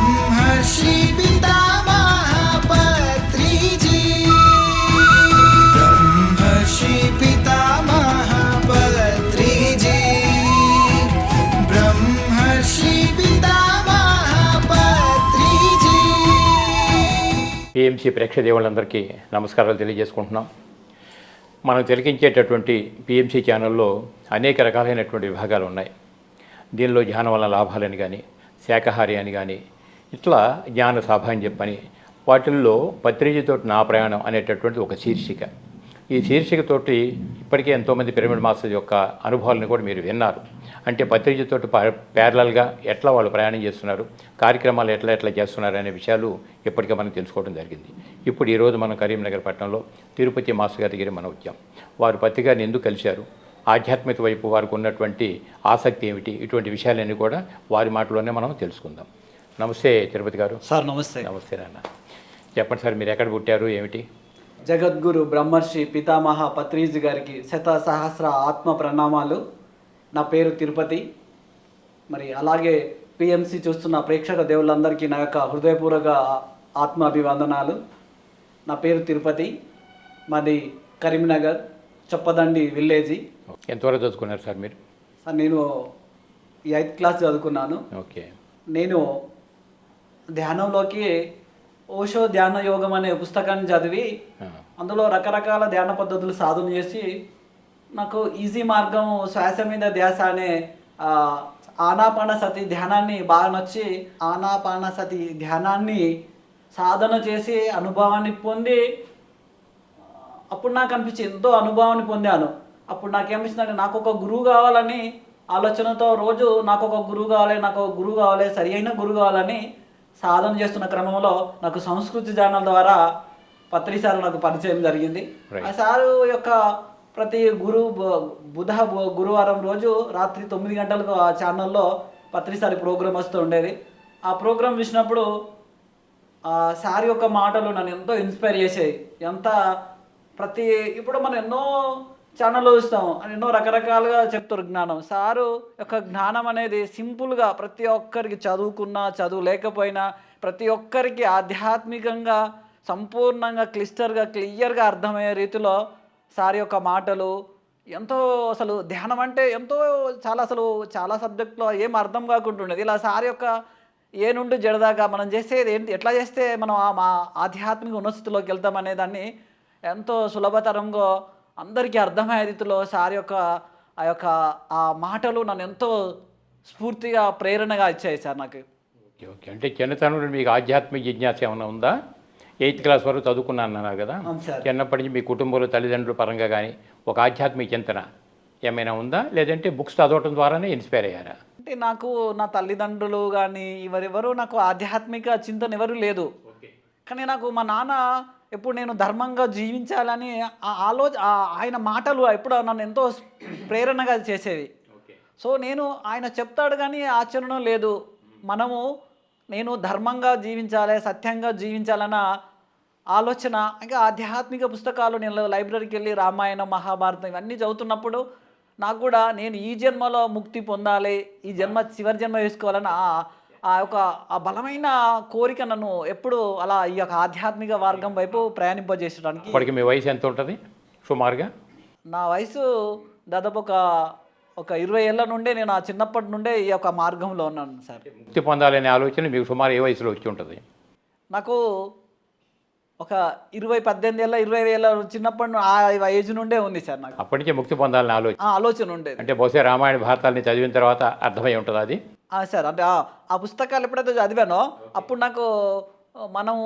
ब्रह्मर्षि पितामह पत्रिजी ब्रह्मर्षि पितामह पत्रिजी ब्रह्मर्षि पितामह पत्रिजी PMC ప్రేక్షదేవులందరికీ నమస్కారాలు తెలియజేసుకుంటున్నాం. మనం తిలకించేటటువంటి పిఎంసి ఛానల్లో అనేక రకాలైనటువంటి విభాగాలు ఉన్నాయి. దీనిలో ధ్యానం వల్ల లాభాలని కానీ, శాకాహారి అని కానీ, ఇట్లా జ్ఞాన సభ అని చెప్పని, వాటిల్లో పత్రిజీతో నా ప్రయాణం అనేటటువంటి ఒక శీర్షిక. ఈ శీర్షికతోటి ఇప్పటికే ఎంతోమంది పిరమిడ్ మాస్టర్ యొక్క అనుభవాలను కూడా మీరు విన్నారు. అంటే పత్రిజీతో ప్యారలల్గా ఎట్లా వాళ్ళు ప్రయాణం చేస్తున్నారు, కార్యక్రమాలు ఎట్లా చేస్తున్నారు అనే విషయాలు ఇప్పటికే మనం తెలుసుకోవడం జరిగింది. ఇప్పుడు ఈరోజు మనం కరీంనగర్ పట్టణంలో తిరుపతి మాస్టర్ గారి దగ్గర మనం వచ్చాం. వారు పత్రి గారిని ఎందుకు కలిశారు, ఆధ్యాత్మిక వైపు వారికి ఉన్నటువంటి ఆసక్తి ఏమిటి, ఇటువంటి విషయాలన్నీ కూడా వారి మాటలోనే మనం తెలుసుకుందాం. నమస్తే తిరుపతి గారు. సార్ నమస్తే. నమస్తే నాన్న. చెప్పండి సార్, మీరు ఎక్కడ పుట్టారు, ఏమిటి? జగద్గురు బ్రహ్మర్షి పితామహ పత్రిజీ గారికి శత సహస్ర ఆత్మ ప్రణామాలు. నా పేరు తిరుపతి. మరి అలాగే పిఎంసి చూస్తున్న ప్రేక్షక దేవుళ్ళందరికీ నా యొక్క హృదయపూర్వక ఆత్మ అభివందనాలు. నా పేరు తిరుపతి, మాది కరీంనగర్ చొప్పదండి విలేజీ. ఎంతవరకు చదువుకున్నారు సార్ మీరు? సార్ నేను 8th క్లాస్ చదువుకున్నాను. ఓకే. నేను ధ్యానంలోకి ఓషో ధ్యాన యోగం అనే పుస్తకాన్ని చదివి అందులో రకరకాల ధ్యాన పద్ధతులు సాధన చేసి నాకు ఈజీ మార్గం శ్వాస మీద ధ్యాస అనే ఆనాపానసతి ధ్యానాన్ని బాగా నచ్చి ఆనాపానసతి ధ్యానాన్ని సాధన చేసి అనుభవాన్ని పొంది అప్పుడు నాకు అనిపించింది, ఎంతో అనుభవాన్ని పొందాను. అప్పుడు నాకేమనిపించిందంటే నాకు ఒక గురువు కావాలని ఆలోచనతో రోజు నాకు ఒక గురువు కావాలి, సరి అయిన గురువు కావాలని సాధన చేస్తున్న క్రమంలో నాకు సంస్కృతి ఛానల్ ద్వారా పత్రి సార్ నాకు పరిచయం జరిగింది. ఆ సారు యొక్క ప్రతి గురువారం రోజు రాత్రి 9 గంటలకు ఆ ఛానల్లో పత్రి సారి ప్రోగ్రాం వస్తూ ఉండేది. ఆ ప్రోగ్రాం చూసినప్పుడు ఆ సార్ యొక్క మాటలు నన్ను ఎంతో ఇన్స్పైర్ చేసాయి. ఇప్పుడు మనం ఎన్నో ఛానల్లో చూస్తాం, ఎన్నో రకరకాలుగా చెప్తారు జ్ఞానం. సారు యొక్క జ్ఞానం అనేది సింపుల్గా ప్రతి ఒక్కరికి, చదువుకున్నా చదువు లేకపోయినా ప్రతి ఒక్కరికి ఆధ్యాత్మికంగా సంపూర్ణంగా క్లియర్గా అర్థమయ్యే రీతిలో సార్ యొక్క మాటలు ఎంతో, అసలు ధ్యానం అంటే చాలా సబ్జెక్టులో ఏం అర్థం కాకుంటుండేది. ఇలా సార్ యొక్క ఏ నుండి జడదాకా మనం చేసేది ఏంటి, ఎట్లా చేస్తే మనం మా ఆధ్యాత్మిక ఉన్నతిలోకి వెళ్తామనే దాన్ని ఎంతో సులభతరంగా అందరికీ అర్థమయ్యే రీతిలో సార్ యొక్క ఆ మాటలు నన్ను ఎంతో స్ఫూర్తిగా ప్రేరణగా ఇచ్చాయి సార్ నాకు. ఓకే. అంటే చిన్నతనంలో మీకు ఆధ్యాత్మిక జిజ్ఞాస ఏమైనా ఉందా? 8th క్లాస్ వరకు చదువుకున్నాను అన్నారు కదా, చిన్నప్పటి నుంచి మీ కుటుంబంలో తల్లిదండ్రుల పరంగా కానీ ఒక ఆధ్యాత్మిక చింతన ఏమైనా ఉందా, లేదంటే బుక్స్ చదవటం ద్వారానే ఇన్స్పైర్ అయ్యారా? అంటే నాకు నా తల్లిదండ్రులు కానీ ఎవరెవరు నాకు ఆధ్యాత్మిక చింతన ఎవరు లేదు. కానీ నాకు మా నాన్న ఎప్పుడు నేను ధర్మంగా జీవించాలని ఆయన మాటలు ఎప్పుడు నన్ను ఎంతో ప్రేరణగా చేసేవి. సో ఆయన చెప్తాడు కానీ ఆచరణ లేదు. నేను ధర్మంగా జీవించాలి, సత్యంగా జీవించాలన్న ఆలోచన. ఇంకా ఆధ్యాత్మిక పుస్తకాలు నేను లైబ్రరీకి వెళ్ళి రామాయణం, మహాభారతం ఇవన్నీ చదువుతున్నప్పుడు నాకు కూడా నేను ఈ జన్మలో ముక్తి పొందాలి, ఈ చివరి జన్మ వేసుకోవాలని ఆ బలమైన కోరిక నన్ను ఎప్పుడు అలా ఈ యొక్క ఆధ్యాత్మిక మార్గం వైపు ప్రయాణింపజేసడానికి. ఇప్పటికి మీ వయసు ఎంత ఉంటుంది సుమారుగా? నా వయసు దాదాపు ఒక 20 ఏళ్ళ నుండే, నేను ఆ చిన్నప్పటి నుండే ఈ యొక్క మార్గంలో ఉన్నాను సార్. ముక్తి పొందాలనే ఆలోచన మీకు సుమారు ఏ వయసులో వచ్చి ఉంటుంది? నాకు ఒక 18 ఏళ్ళ చిన్నప్పటి ఆ ఏజ్ నుండే ఉంది సార్. నాకు అప్పటి నుంచి ముక్తి పొందాలనే ఆలోచన ఉండేది. అంటే బహుశా రామాయణ భారతాలని చదివిన తర్వాత అర్థమై ఉంటుంది అది సార్. అంటే ఆ పుస్తకాలు ఎప్పుడైతే చదివానో అప్పుడు నాకు మనము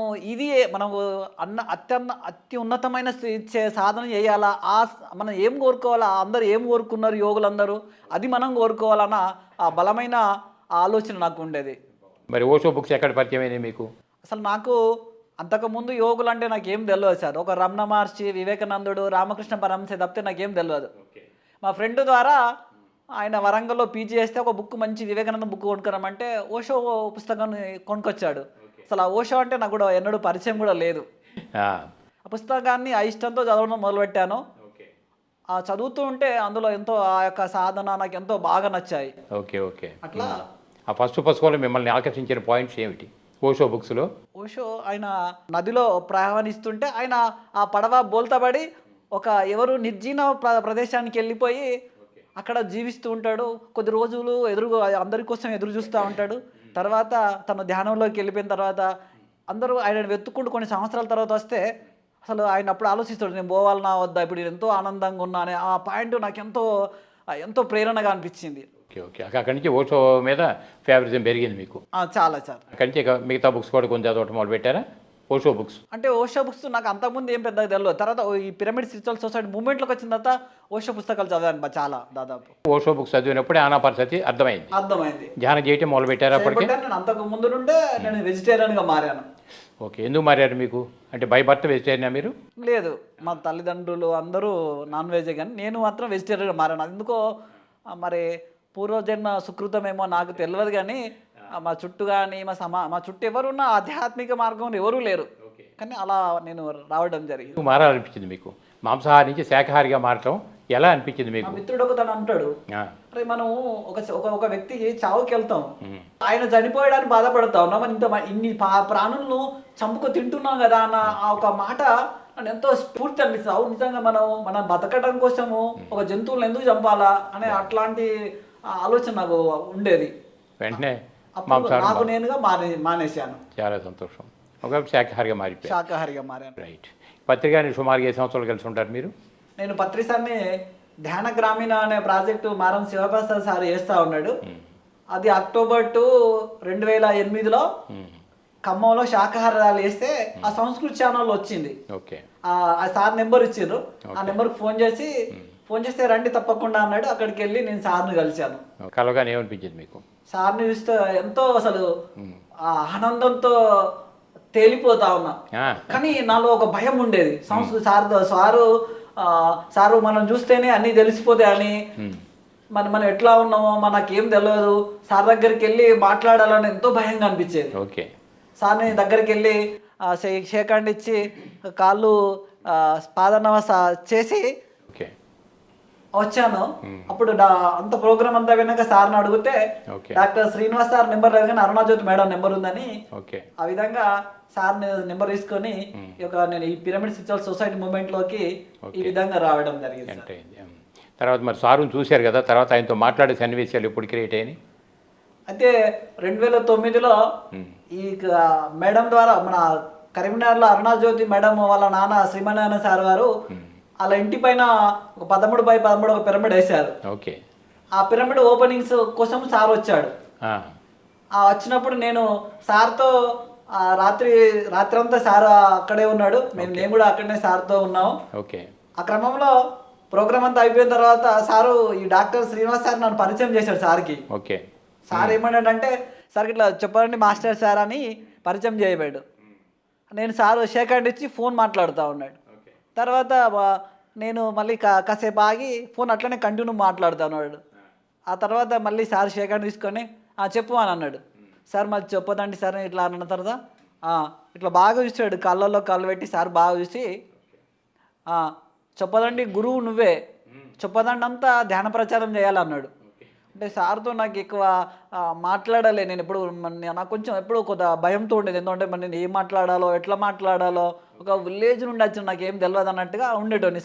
అతి ఉన్నతమైన సాధన చేయాలా, మనం ఏం కోరుకోవాలా, అందరూ ఏం కోరుకున్నారు యోగులందరూ, అది మనం కోరుకోవాలన్న ఆ బలమైన ఆలోచన నాకు ఉండేది. మరి ఓషో బుక్స్ ఎక్కడ పరిచయం అయినాయి మీకు? అసలు నాకు అంతకుముందు యోగులు అంటే నాకేం తెలియదు సార్. ఒక రమణ మహర్షి, వివేకానందుడు, రామకృష్ణ పరమహంస తప్పితే నాకేం తెలియదు. మా ఫ్రెండ్ ద్వారా ఆయన వరంగల్లో పీజీ చేస్తే ఒక బుక్, మంచి వివేకానంద బుక్ కొనుక్కున్నామంటే ఓషో పుస్తకాన్ని కొనుక్కొచ్చాడు. అసలు ఆ ఓషో అంటే నాకు కూడా ఎన్నడూ పరిచయం కూడా లేదు. ఆ పుస్తకాన్ని ఇష్టంతో చదవడం మొదలుపెట్టాను. ఆ చదువుతూ ఉంటే అందులో ఎంతో ఆ యొక్క సాధన నాకు ఎంతో బాగా నచ్చాయి. ఓకే. అట్లా ఆ ఫస్ట్ పుస్తకంలో మిమ్మల్ని ఆకర్షించిన పాయింట్స్ ఏమిటి? ఓషో బుక్స్లో. ఓషో ఆయన నదిలో ప్రయాణిస్తుంటే ఆయన ఆ పడవ బోల్తబడి ఒక ఎవరు నిర్జీవ ప్రదేశానికి వెళ్ళిపోయి అక్కడ జీవిస్తూ ఉంటాడు. కొద్ది రోజులు అందరి కోసం ఎదురు చూస్తూ ఉంటాడు. తర్వాత తన ధ్యానంలోకి వెళ్ళిపోయిన తర్వాత అందరూ ఆయన వెతుక్కుంటూ కొన్ని సంవత్సరాల తర్వాత వస్తే అసలు ఆయన అప్పుడు ఆలోచిస్తాడు, నేను పోవాలన్నా వద్దా, ఇప్పుడు నేను ఎంతో ఆనందంగా ఉన్నా అనే ఆ పాయింట్ నాకు ఎంతో ప్రేరణగా అనిపించింది. Okay okay. అక్కడి నుంచి ఓషో మీద ఫేవరిజం పెరిగింది మీకు. చాలా సార్. అక్కడి నుంచి ఇక మిగతా బుక్స్ కూడా కొంచెం చదవటం మొదలు పెట్టారా? ఓషో బుక్స్ అంటే ఓషో బుక్స్ నాకు అంతకుముందు ఏం పెద్దగా తెలియదు. తర్వాత ఈ పిరమిడ్ స్పిరిచువల్ సొసైటీ మూవ్మెంట్లోకి వచ్చిన తర్వాత ఓషో పుస్తకాలు చదివాను చాలా దాదాపు. ఓషో బుక్స్ చదివినప్పుడే ఆనాపానసతి అర్థమైంది. ధ్యానం చేయటం మొదలు పెట్టారా అప్పటికే? నేను అంతకు ముందు నుండే నేను వెజిటేరియన్గా మారాను. ఓకే. ఎందుకు మారారు మీకు? అంటే బై బర్త్ వెజిటేరియనా మీరు? లేదు, మా తల్లిదండ్రులు అందరూ నాన్ వెజే, కానీ నేను మాత్రం వెజిటేరియన్గా మారాను. ఎందుకో మరి పూర్వజన్మ సుకృతమేమో నాకు తెలియదు, కానీ మా చుట్టూ కానీ మా చుట్టూ ఎవరున్నా ఆధ్యాత్మిక మార్గంలో ఎవరూ లేరు, కానీ అలా నేను రావడం జరిగింది. మారాలనిపించింది మీకు? మాంసాహారి నుంచి శాఖాహారిగా మారటం ఎలా అనిపించింది మీకు? మిత్రుడు ఒక తను అంటాడు, అరే మనం ఒక వ్యక్తికి చావుకి వెళ్తాం, ఆయన చనిపోయడానికి బాధపడతాం, మనం ఇన్ని ప్రాణులను చంపుకు తింటున్నాం కదా అన్న ఆ ఒక మాట నన్ను ఎంతో స్ఫూర్తి అనిపిస్తుంది. అవును, నిజంగా మనం బతకడం కోసము ఒక జంతువులను ఎందుకు చంపాలా అనే అట్లాంటి ఆలోచన నాకు ఉండేది. వెంటనే నాకు నేనుగా మానేశాను. చాలా సంతోషం. ఒక శాఖాహారిగా మారాను. రైట్. పత్రికని సుమారుగా ఏ సంవత్సరాలు కలిసి ఉంటారు మీరు? నేను పత్రిసాన్ని ధ్యాన గ్రామీణ అనే ప్రాజెక్టు మారం శివప్రసాద్ సార్ చేస్తూ ఉన్నాడు. అది అక్టోబర్ 2, 2008లో ఖమ్మంలో శాకాహార ర్యాలీ వేస్తే ఆ సంస్కృతి ఛానల్లో వచ్చింది. ఓకే. ఆ సార్ నెంబర్ ఇచ్చారు. ఆ నెంబర్కి ఫోన్ చేస్తే రండి తప్పకుండా అన్నాడు. అక్కడికి వెళ్ళి నేను సార్ని కలిశాను. కలవగానే ఏమనిపించింది మీకు? సార్ని చూస్తే ఎంతో అసలు ఆనందంతో తేలిపోతా ఉన్నా, కానీ నాలో ఒక భయం ఉండేది. సంస్కృతి సారు మనం చూస్తేనే అన్నీ తెలిసిపోతాయని, మనం ఎట్లా ఉన్నామో మనకేం తెలియదు, సార్ దగ్గరికి వెళ్ళి మాట్లాడాలని ఎంతో భయంగా అనిపించేది. ఓకే. సార్ని దగ్గరికి వెళ్ళి షేక్ హ్యాండ్ ఇచ్చి కాళ్ళు పాదనమ చేసి వచ్చాను. అప్పుడు అంత ప్రోగ్రామ్ అంతా విన్నాక సార్ని అడిగితే డాక్టర్ శ్రీనివాస్ సార్ నెంబర్ లేదు, కానీ అరుణాజ్యోతి మేడం నెంబర్ ఉందని, ఆ విధంగా సార్ నెంబర్ తీసుకొని నేను ఈ పిరమిడ్ స్పిరిచువల్ సొసైటీ మూవ్మెంట్ లోకి ఈ విధంగా రావడం జరిగింది. తర్వాత మరి సారుని చూశారు కదా, తర్వాత ఆయనతో మాట్లాడే సన్నివేశాలు ఎప్పుడు క్రియేట్ అయినాయి? అయితే 2009లో ఈ మేడం ద్వారా మన కరీంనగర్లో అరుణాజ్యోతి మేడం వాళ్ళ నాన్న శ్రీమనారాయణ సార్ గారు వాళ్ళ ఇంటి పైన ఒక 13x13 ఒక పిరమిడ్ వేశారు. ఓకే. ఆ పిరమిడ్ ఓపెనింగ్స్ కోసం సార్ వచ్చాడు. వచ్చినప్పుడు నేను సార్తో రాత్రి అంతా సార్ అక్కడే ఉన్నాడు, నేను కూడా అక్కడనే సార్తో ఉన్నాము. ఓకే. ఆ క్రమంలో ప్రోగ్రామ్ అంతా అయిపోయిన తర్వాత సారు ఈ డాక్టర్ శ్రీనివాస్ సార్ నన్ను పరిచయం చేశాడు సార్కి. ఓకే. సార్ ఏమన్నాడంటే, సార్కి ఇట్లా చెప్పండి మాస్టర్ సార్ అని పరిచయం చేయబడ్డాడు. నేను సార్ షేక్ హ్యాండ్ ఇచ్చి ఫోన్ మాట్లాడుతూ ఉన్నాడు. తర్వాత నేను మళ్ళీ కాసేపు ఆగి ఫోన్ అట్లనే కంటిన్యూ మాట్లాడుతూ ఉన్నాడు. ఆ తర్వాత మళ్ళీ సార్ షేక్ హ్యాండ్ తీసుకొని చెప్పు అని అన్నాడు. సార్ మరి చెప్పదండి సార్ ఇట్లా అన్న తర్వాత ఇట్లా బాగా చూసాడు, కళ్ళల్లో కళ్ళు పెట్టి సార్ బాగా చూసి, చెప్పదండి గురువు నువ్వే, చెప్పదండి అంతా ధ్యాన ప్రచారం చేయాలన్నాడు. అంటే సార్తో నాకు ఎక్కువ మాట్లాడలే, నేను ఎప్పుడు నాకు కొంచెం ఎప్పుడు కొద్దిగా భయంతో ఉండేది. ఎందుకంటే మరి నేను ఏం మాట్లాడాలో ఎట్లా మాట్లాడాలో, ఒక విలేజ్ నుండి వచ్చిన నాకు ఏం తెలియదు అన్నట్టుగా ఉండేటోని.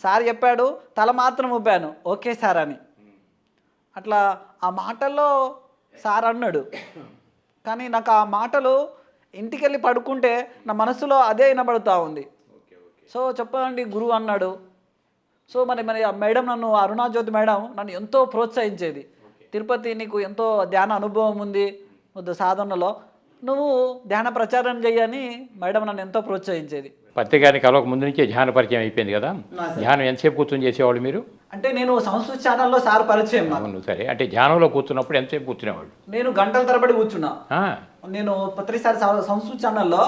సార్ చెప్పాడు, తల మాత్రం ఊపాను ఓకే సార్ అని. అట్లా ఆ మాటల్లో సార్ అన్నాడు, కానీ నాకు ఆ మాటలు ఇంటికి వెళ్ళి పడుకుంటే నా మనసులో అదే వినబడుతూ ఉంది. సో చెప్పండి గురువు అన్నాడు. సో మరి మేడం నన్ను అరుణాజ్యోతి మేడం నన్ను ఎంతో ప్రోత్సహించేది. తిరుపతి నీకు ఎంతో ధ్యాన అనుభవం ఉంది సాధనలో, నువ్వు ధ్యాన ప్రచారం చేయని మేడం నన్ను ఎంతో ప్రోత్సహించేది. పత్రికానికి కలవక ముందు నుంచే ధ్యాన పరిచయం అయిపోయింది కదా. ధ్యానం ఎంతసేపు కూర్చొని చేసేవాళ్ళు మీరు? అంటే నేను సంస్కృతి ఛానల్లో సార్ పరిచయం. అవును సరే. అంటే ధ్యానంలో కూర్చున్నప్పుడు ఎంతసేపు కూర్చునేవాళ్ళు? నేను గంటల తరబడి కూర్చున్నా. నేను పత్రిసారి సంస్కృతి ఛానల్లో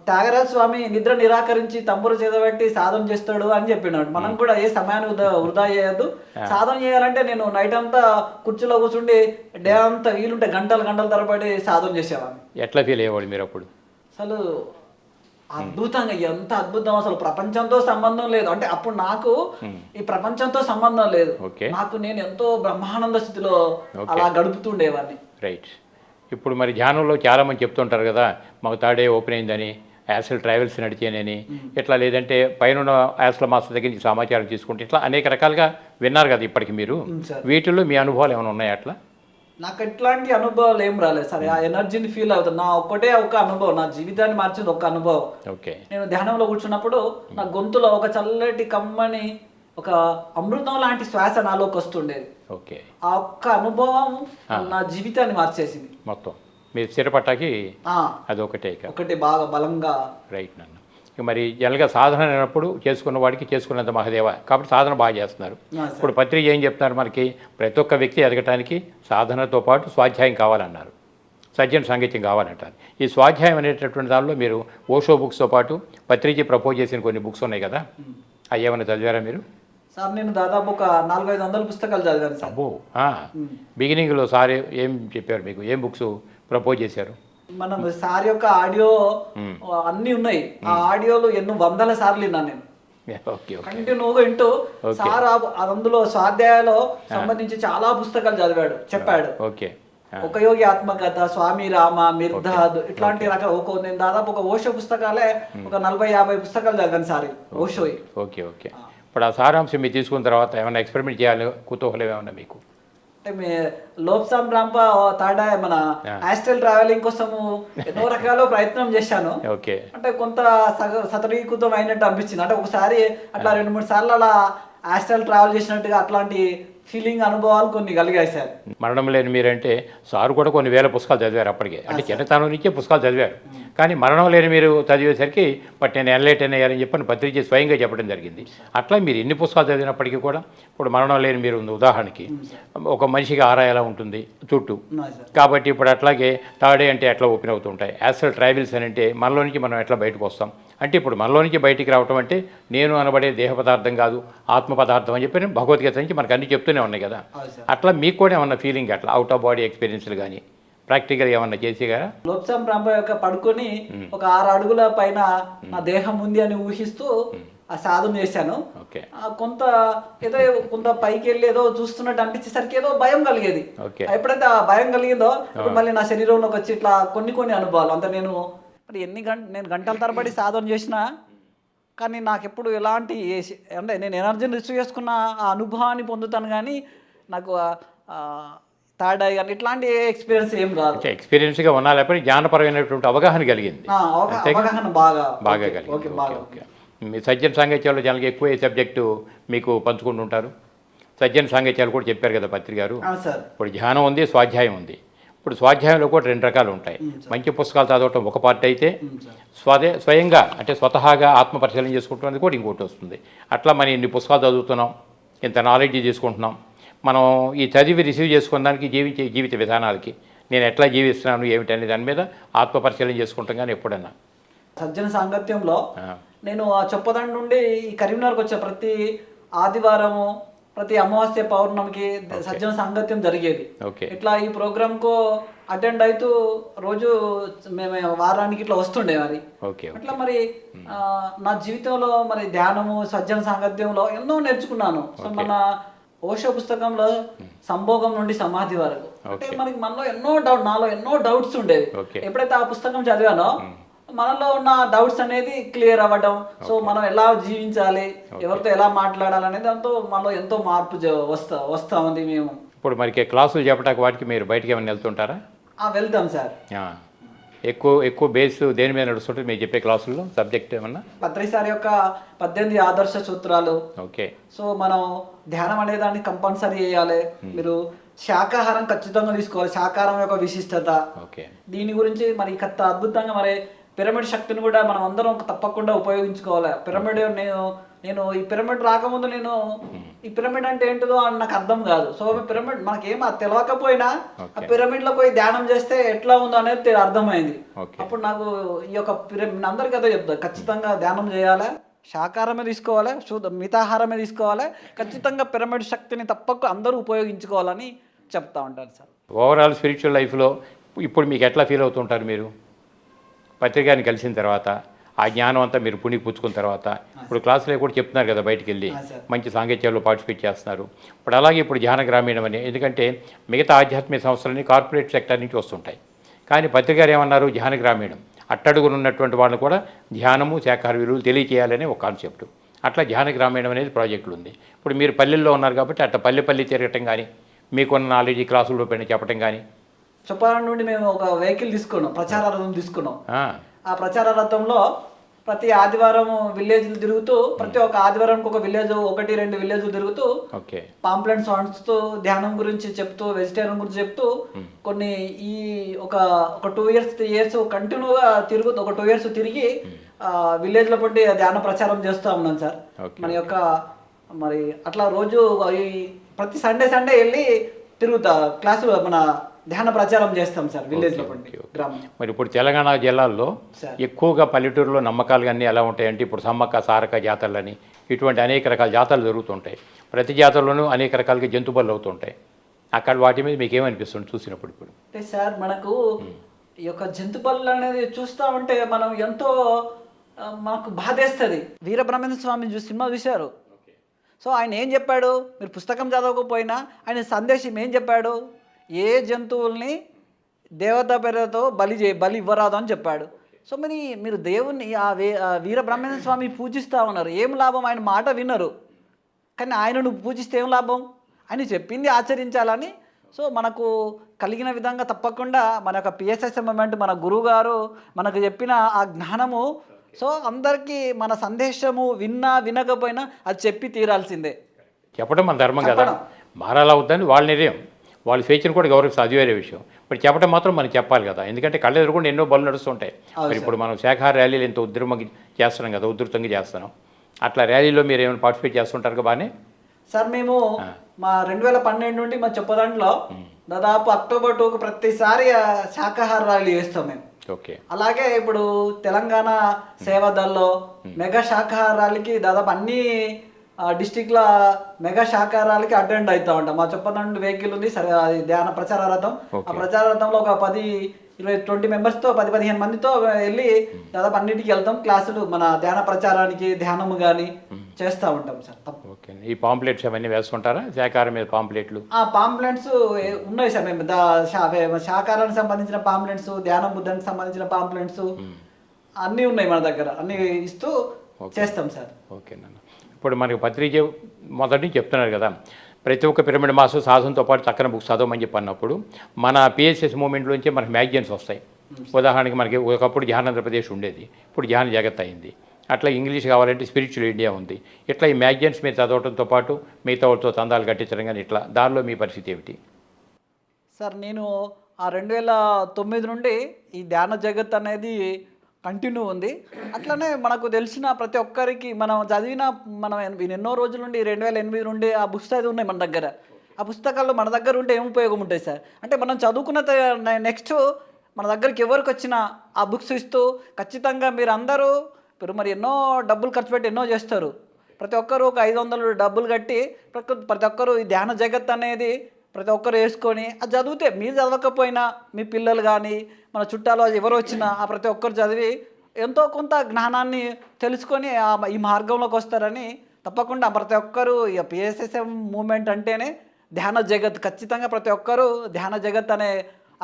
త్యాగరాజ స్వామి నిద్ర నిరాకరించి తంబురు చేదబెట్టి సాధన చేస్తాడు అని చెప్పినాడు. మనం కూడా ఏ సమయాన్ని వృధా చేయొద్దు, సాధన చేయాలంటే నేను నైట్ అంతా కుర్చీలో కూర్చుండి డే అంతా వీలుంటే గంటల తరబడి సాధన చేసేవాడిని. ఎట్లా ఫీల్ అయ్యేవాడు మీరు అప్పుడు? అసలు అద్భుతంగా, ఎంత అద్భుతం, అసలు ప్రపంచంతో సంబంధం లేదు. అంటే అప్పుడు నాకు ఈ ప్రపంచంతో సంబంధం లేదు, నాకు నేను ఎంతో బ్రహ్మానంద స్థితిలో అలా గడుపుతుండేవాడిని. రైట్. ఇప్పుడు మరి ధ్యానంలో చాలామంది చెప్తుంటారు కదా, మాకు తాడే ఓపెన్ అయిందని, యాసల్ ట్రావెల్స్ నడిచానని, ఇట్లా లేదంటే పైన యాసల మాస్టర్ దగ్గర నుంచి సమాచారం తీసుకుంటే ఇట్లా అనేక రకాలుగా విన్నారు కదా ఇప్పటికి మీరు. సార్ వీటిల్లో మీ అనుభవాలు ఏమైనా ఉన్నాయా అట్లా? నాకు ఎట్లాంటి అనుభవాలు ఏం రాలేదు సార్. ఆ ఎనర్జీని ఫీల్ అవుతుంది. నా ఒక్కటే ఒక అనుభవం, నా జీవితాన్ని మార్చింది ఒక అనుభవం. ఓకే. నేను ధ్యానంలో కూర్చున్నప్పుడు నా గొంతులో ఒక చల్లటి కమ్మని ఒక అమృతం లాంటి శ్వాస నాలోకి వస్తుండేది. ఓకే. ఆ ఒక్క అనుభవం నా జీవితాన్ని మార్చేసింది మొత్తం మీరు స్థిరపట్టాకి ఆ, అదొకటే ఇక. ఒకటి బాగా బలంగా. రైట్ నాన్న. ఇక మరి జనరల్గా సాధన అయినప్పుడు చేసుకున్న వాడికి చేసుకున్నంత మహదేవ, కాబట్టి సాధన బాగా చేస్తున్నారు. సార్. ఇప్పుడు పత్రిక ఏం చెప్తున్నారు మనకి, ప్రతి ఒక్క వ్యక్తి ఎదగటానికి సాధనతో పాటు స్వాధ్యాయం కావాలన్నారు, సజ్జన సాంగత్యం కావాలంటారు. ఈ స్వాధ్యాయం అనేటటువంటి దానిలో మీరు ఓషో బుక్స్తో పాటు పత్రిక ప్రపోజ్ చేసిన కొన్ని బుక్స్ ఉన్నాయి కదా, అవి ఏమైనా చదివారా మీరు? సార్ నేను దాదాపు ఒక 400-500 పుస్తకాలు చదివాను సార్. అబ్బో. బిగినింగ్లో సార్ ఏం చెప్పారు మీకు, ఏం బుక్స్ ప్రపోజ్ చేశారు? మనం సార్ యొక్క ఆడియో అన్నీ ఉన్నాయి. ఆ ఆడియోలు ఎన్నో వందల సార్లు విన్నాను నేను. ఓకే. ఓకే. కంటిన్యూగా వింటూ సార్ అందులో స్వాధ్యాయాలో సంబంధించి చాలా పుస్తకాలు చెప్పాడు. ఓకే. ఒక యోగి ఆత్మకథ, స్వామి రామ, మిర్దాద్, ఇట్లాంటి రకాల నేను దాదాపు ఒక ఓషో పుస్తకాలే ఒక 40-50 పుస్తకాలు చదివాను సార్ ఓషో. ఓకే. ఓకే. ఇప్పుడు ఆ సారాంశం మీరు తీసుకున్న తర్వాత ఏమైనా ఎక్స్పెరిమెంట్ చేయాలి కుతూహలం ఏమన్నా మీకు? అంటే లోప్సామ్ రాంప తాడా మన ఆస్ట్రల్ ట్రావెలింగ్ కోసము ఎన్నో రకాల ప్రయత్నం చేశాను. ఓకే. అంటే కొంత సతరీకృతం అయినట్టు అనిపించింది. అంటే ఒకసారి అట్లా 2-3 సార్లు అలా ఆస్ట్రల్ ట్రావెల్ చేసినట్టుగా అట్లాంటి ఫీలింగ్ అనుభవాలు కొన్ని కలిగాయి సార్. మరణం లేని మీరంటే సారు కూడా కొన్ని వేల పుస్తకాలు చదివారు అప్పటికే, అంటే చిన్నతనం నుంచే పుస్తకాలు చదివారు. కానీ మరణం లేని మీరు చదివేసరికి బట్ నేను ఎన్లైట్ అయ్యారని చెప్పని పత్రిక స్వయంగా చెప్పడం జరిగింది. అట్లా మీరు ఎన్ని పుస్తకాలు చదివినప్పటికీ కూడా ఇప్పుడు మరణం లేని మీరు ఉంది ఉదాహరణకి, ఒక మనిషికి ఆరా ఎలా ఉంటుంది చుట్టూ, కాబట్టి ఇప్పుడు అట్లాగే థర్డ్ ఐ అంటే ఎట్లా ఓపెన్ అవుతుంటాయి, యాస్ట్రల్ ట్రావెల్స్ అని అంటే మనలో నుంచి మనం ఎట్లా బయటకు వస్తాం, అంటే ఇప్పుడు మనలో నుంచి బయటికి రావటం అంటే నేను అనబడే దేహ పదార్థం కాదు ఆత్మ పదార్థం అని చెప్పి భగవద్గీత నుంచి మనకు అన్ని చెప్తూనే ఉన్నాయి కదా. అట్లా మీకు కూడా ఏమన్నా ఫీలింగ్ అట్లా అవుట్ ఆఫ్ బాడీ ఎక్స్పీరియన్స్లు కానీ ప్రాక్టికల్ ఏమన్నా చేసేగారా? లోప్సామ్ ప్రాంప యొక్క పడుకొని ఒక 6 అడుగుల పైన నా దేహం ఉంది అని ఊహిస్తూ ఆ సాధన చేశాను. కొంత ఏదో కొంత పైకి వెళ్ళి ఏదో చూస్తున్నట్టు అనిపించేసరికి ఏదో భయం కలిగేది. ఎప్పుడైతే ఆ భయం కలిగిందో మళ్ళీ నా శరీరంలోకి వచ్చి ఇట్లా కొన్ని అనుభవాలు అంత నేను నేను గంటల తరబడి సాధన చేసినా కానీ నాకు ఎప్పుడు ఎలాంటి అంటే నేను ఎనర్జీని రిసీవ్ చేసుకున్న ఆ అనుభవాన్ని పొందుతాను, కానీ నాకు థర్డ్ ఐ కానీ ఇట్లాంటి ఎక్స్పీరియన్స్ ఏం రాదు. ఎక్స్పీరియన్స్గా ఉన్నా లేకపోతే జ్ఞానపరమైనటువంటి అవగాహన కలిగింది, అవగాహన బాగా కలిగింది. మీ సజ్జన సాంగత్యాలు చాలా ఎక్కువ సబ్జెక్టు మీకు పంచుకుంటుంటారు. సజ్జన సాంగత్యాలు కూడా చెప్పారు కదా పత్రిక గారు. ఇప్పుడు ధ్యానం ఉంది, స్వాధ్యాయం ఉంది. ఇప్పుడు స్వాధ్యాయంలో కూడా 2 రకాలు ఉంటాయి. మంచి పుస్తకాలు చదవటం ఒక పార్ట్ అయితే, స్వయంగా అంటే స్వతహాగా ఆత్మ పరిశీలన చేసుకుంటున్నది కూడా ఇంకోటి వస్తుంది. అట్లా మనం ఇన్ని పుస్తకాలు చదువుతున్నాం, ఇంత నాలెడ్జ్ తీసుకుంటున్నాం, మనం ఈ చదివి రిసీవ్ చేసుకున్న దానికి జీవించే జీవిత విధానాలకి నేను ఎట్లా జీవిస్తున్నాను ఏమిటనే దాని మీద ఆత్మ పరిశీలన చేసుకుంటాం. కానీ ఎప్పుడన్నా సజ్జన సాంగత్యంలో నేను ఆ చొప్పదండి నుండి ఈ కరీంనగర్కి వచ్చే ప్రతి ఆదివారము ప్రతి అమావాస్య పౌర్ణమికి సజ్జన సాంగత్యం జరిగేది. ఇట్లా ఈ ప్రోగ్రామ్కు అటెండ్ అవుతూ రోజు మేము వారానికి ఇట్లా వస్తుండే మరి. అట్లా మరి నా జీవితంలో మరి ధ్యానము సజ్జన సాంగత్యంలో ఎన్నో నేర్చుకున్నాను. సో మన ఓషో పుస్తకంలో సంభోగం నుండి సమాధి వరకు అంటే మనకి నాలో ఎన్నో డౌట్స్ ఉండేవి. ఎప్పుడైతే ఆ పుస్తకం చదివానో మనలో ఉన్న డౌట్స్ అనేది క్లియర్ అవ్వడం, సో మనం ఎలా జీవించాలి, ఎవరితో ఎలా మాట్లాడాలి అనేది దాంతో మనలో ఎంతో మార్పు వస్తా ఉంది. మేము ఇప్పుడు మరి క్లాసులు చెప్పడానికి వాటికి మీరు బయటకి ఏమైనా వెళ్తుంటారా? వెళ్తాం సార్. ఎక్కువ బేస్ దేని మీద నడుస్తుంటే మీరు చెప్పే క్లాసుల్లో సబ్జెక్ట్ ఏమన్నా? పత్రి సార్ యొక్క 18 ఆదర్శ సూత్రాలు. ఓకే. సో మనం ధ్యానం అనే దాన్ని కంపల్సరీ చేయాలి. మీరు శాకాహారం ఖచ్చితంగా తీసుకోవాలి, శాకాహారం యొక్క విశిష్టత. దీని గురించి మరి కొత్త అద్భుతంగా మరి పిరమిడ్ శక్తిని కూడా మనం అందరం తప్పకుండా ఉపయోగించుకోవాలి. పిరమిడ్ నేను ఈ పిరమిడ్ రాకముందు నేను ఈ పిరమిడ్ అంటే ఏంటిదో అని నాకు అర్థం కాదు. సో పిరమిడ్ మనకేం తెలియకపోయినా ఆ పిరమిడ్లో పోయి ధ్యానం చేస్తే ఎట్లా ఉందో అనేది అర్థమైంది. అప్పుడు నాకు ఈ యొక్క అందరికీ అదే చెప్తాను, ఖచ్చితంగా ధ్యానం చేయాలి, శాకాహారమే తీసుకోవాలి, మితాహారమే తీసుకోవాలి, ఖచ్చితంగా పిరమిడ్ శక్తిని తప్పక అందరూ ఉపయోగించుకోవాలని చెప్తా ఉంటారు సార్. ఓవరాల్ స్పిరిచువల్ లైఫ్లో ఇప్పుడు మీకు ఎట్లా ఫీల్ అవుతుంటారు మీరు? పత్రికని కలిసిన తర్వాత ఆ జ్ఞానం అంతా మీరు పుణికి పుచ్చుకున్న తర్వాత ఇప్పుడు క్లాసులో కూడా చెప్తున్నారు కదా, బయటికి వెళ్ళి మంచి సాంగత్యాల్లో పార్టిసిపేట్ చేస్తున్నారు. ఇప్పుడు అలాగే ఇప్పుడు ధ్యాన గ్రామీణం అని, ఎందుకంటే మిగతా ఆధ్యాత్మిక సంస్థలన్నీ కార్పొరేట్ సెక్టర్ నుంచి వస్తుంటాయి. కానీ పత్రికారు ఏమన్నారు, ధ్యాన గ్రామీణం అట్టడుగున ఉన్నటువంటి వాళ్ళని కూడా ధ్యానము శాఖాహార విలువలు తెలియచేయాలనే ఒక కాన్సెప్ట్. అట్లా ధ్యాన గ్రామీణం అనేది ప్రాజెక్టులు ఉంది. ఇప్పుడు మీరు పల్లెల్లో ఉన్నారు కాబట్టి అట్లా పల్లె తిరగటం కానీ, మీకున్న నాలెడ్జ్ క్లాసుల్లో పైన చెప్పడం కానీ. చెప్పాలని నుండి మేము ఒక వెహికల్ తీసుకున్నాం, ప్రచార రథం తీసుకున్నాం. ఆ ప్రచార రథంలో ప్రతి ఆదివారం విలేజ్లు తిరుగుతూ, ప్రతి ఒక్క ఆదివారానికి ఒక విలేజ్, 1-2 విలేజ్లు తిరుగుతూ పాంప్లెంట్స్ వంచుతూ, ధ్యానం గురించి చెప్తూ, వెజిటేరియన్ గురించి చెప్తూ, కొన్ని ఈ ఒక 2 years 3 years కంటిన్యూగా తిరుగుతూ, ఒక 2 years తిరిగి విలేజ్ల పట్టి ధ్యాన ప్రచారం చేస్తూ ఉన్నాం సార్. మన యొక్క మరి అట్లా రోజు ప్రతి సండే వెళ్ళి తిరుగుతా క్లాసులు మన ధ్యాన ప్రచారం చేస్తాం సార్ విలేజ్లో గ్రామం. మరి ఇప్పుడు తెలంగాణ జిల్లాల్లో ఎక్కువగా పల్లెటూరులో నమ్మకాలు అన్నీ ఎలా ఉంటాయంటే, ఇప్పుడు సమ్మక్క సారక జాతరలని ఇటువంటి అనేక రకాల జాతరలు జరుగుతుంటాయి. ప్రతి జాతరలోనూ అనేక రకాలుగా జంతు బలులు అవుతుంటాయి. అక్కడ వాటి మీద మీకు ఏమనిపిస్తుంది చూసినప్పుడు? ఇప్పుడు అంటే సార్ మనకు ఈ యొక్క జంతు బలులు అనేది చూస్తూ ఉంటే మనం ఎంతో మనకు బాధేస్తుంది. వీరబ్రహ్మేంద్ర స్వామి సినిమా చూశారు. సో ఆయన ఏం చెప్పాడు, మీరు పుస్తకం చదవకపోయినా ఆయన సందేశం ఏం చెప్పాడు, ఏ జంతువుల్ని దేవత పేరుతో బలి ఇవ్వరాదు అని చెప్పాడు. సో మరి మీరు దేవుణ్ణి వీరబ్రహ్మేంద్ర స్వామి పూజిస్తూ ఉన్నారు, ఏం లాభం? ఆయన మాట వినరు, కానీ ఆయనను పూజిస్తే ఏం లాభం? ఆయన చెప్పింది ఆచరించాలని. సో మనకు కలిగిన విధంగా తప్పకుండా మన యొక్క పిఎస్ఎస్ఎం మూమెంట్, మన గురువు గారు మనకు చెప్పిన ఆ జ్ఞానము, సో అందరికీ మన సందేశము వినకపోయినా అది చెప్పి తీరాల్సిందే. చెప్పడం మన ధర్మం కదా, మారాలా అవుద్దని వాళ్ళ నిర్ణయం, వాళ్ళ స్వేచ్ఛను కూడా గౌరవిస్తే అది వేరే విషయం. ఇప్పుడు చెప్పడం మాత్రం మనం చెప్పాలి కదా, ఎందుకంటే కళ్ళ ఎదురుకుండా ఎన్నో బలు నడుస్తుంటాయి. మరి ఇప్పుడు మనం శాఖాహార ర్యాలీలు ఎంతో చేస్తున్నాం కదా, ఉధృతంగా చేస్తున్నాం. అట్లా ర్యాలీలో మీరు ఏమైనా పార్టిసిపేట్ చేస్తుంటారు బాగానే సార్? మేము మా 2012 నుండి మా చెప్పదాంట్లో దాదాపు October 2 ప్రతిసారి శాఖాహార ర్యాలీ చేస్తాం మేము. అలాగే ఇప్పుడు తెలంగాణ సేవాదల్లో మెగా శాఖాహార ర్యాలీకి దాదాపు అన్ని డిస్టిక్ల మెగా శాఖాహారాలకి అటెండ్ అవుతా ఉంటాం. మా చొప్పదండి వెహికల్ ఉంది సరే, అది ధ్యాన ప్రచార రథం. ఆ ప్రచార రథంలో ఒక 10-20 మెంబర్స్తో 10-15 మందితో వెళ్ళి దాదాపు అన్నిటికీ వెళ్తాం. క్లాసులు మన ధ్యాన ప్రచారానికి ధ్యానము కానీ చేస్తూ ఉంటాం సార్. ఓకే. ఈ పాంప్లెట్స్ అవన్నీ వేస్తుంటారా శాఖాహారం మీద పాంప్లెట్లు? పాంప్లెట్స్ ఉన్నాయి సార్. మేము శాఖాహారానికి సంబంధించిన పాంప్లెట్స్, ధ్యానం బుద్ధానికి సంబంధించిన పాంప్లెట్స్ అన్నీ ఉన్నాయి మన దగ్గర, అన్నీ ఇస్తూ చేస్తాం సార్. ఓకే నాన్న. ఇప్పుడు మనకి పత్రిక మొదటి నుంచి చెప్తున్నారు కదా, ప్రతి ఒక్క పిరమిడ్ మాస్టర్ సాధనతో పాటు చక్కని బుక్స్ చదవమని చెప్పి అన్నప్పుడు మన పిఎస్ఎస్ మూమెంట్లోంచి మనకి మ్యాగజైన్స్ వస్తాయి. ఉదాహరణకి మనకి ఒకప్పుడు ధ్యానాంధ్రప్రదేశ్ ఉండేది, ఇప్పుడు ధ్యాన జగత్ అయింది. అట్లా ఇంగ్లీష్ కావాలంటే స్పిరిచువల్ ఇండియా ఉంది. ఇట్లా ఈ మ్యాగజైన్స్ మీరు చదవడంతో పాటు మిగతా వాళ్ళతో తందాలు కట్టించడం కానీ ఇట్లా, దానిలో మీ పరిస్థితి ఏమిటి సార్? నేను ఆ 2009 నుండి ఈ ధ్యాన జగత్ అనేది కంటిన్యూ ఉంది. అట్లనే మనకు తెలిసిన ప్రతి ఒక్కరికి మనం చదివిన మనం ఎన్నో రోజుల నుండి 2008 నుండి ఆ పుస్తకాలు ఉన్నాయి మన దగ్గర. ఆ పుస్తకాల్లో మన దగ్గర ఉంటే ఏం ఉపయోగం ఉంటుంది సార్? అంటే మనం చదువుకున్న నెక్స్ట్ మన దగ్గరికి ఎవరికి వచ్చినా ఆ బుక్స్ ఇస్తూ, ఖచ్చితంగా మీరు అందరూ ఇప్పుడు మరి ఎన్నో డబ్బులు ఖర్చు పెట్టి ఎన్నో చేస్తారు. ప్రతి ఒక్కరు ఒక 500 డబ్బులు కట్టి ప్రతి ఒక్కరు ఈ ధ్యాన జగత్ అనేది ప్రతి ఒక్కరు వేసుకొని అది చదివితే, మీరు చదవకపోయినా మీ పిల్లలు కానీ మన చుట్టాలు ఎవరు వచ్చినా ఆ ప్రతి ఒక్కరు చదివి ఎంతో కొంత జ్ఞానాన్ని తెలుసుకొని ఈ మార్గంలోకి వస్తారని తప్పకుండా ప్రతి ఒక్కరు ఇక పిఎస్ఎస్ఎం మూమెంట్ అంటేనే ధ్యాన జగత్. ఖచ్చితంగా ప్రతి ఒక్కరు ధ్యాన జగత్ అనే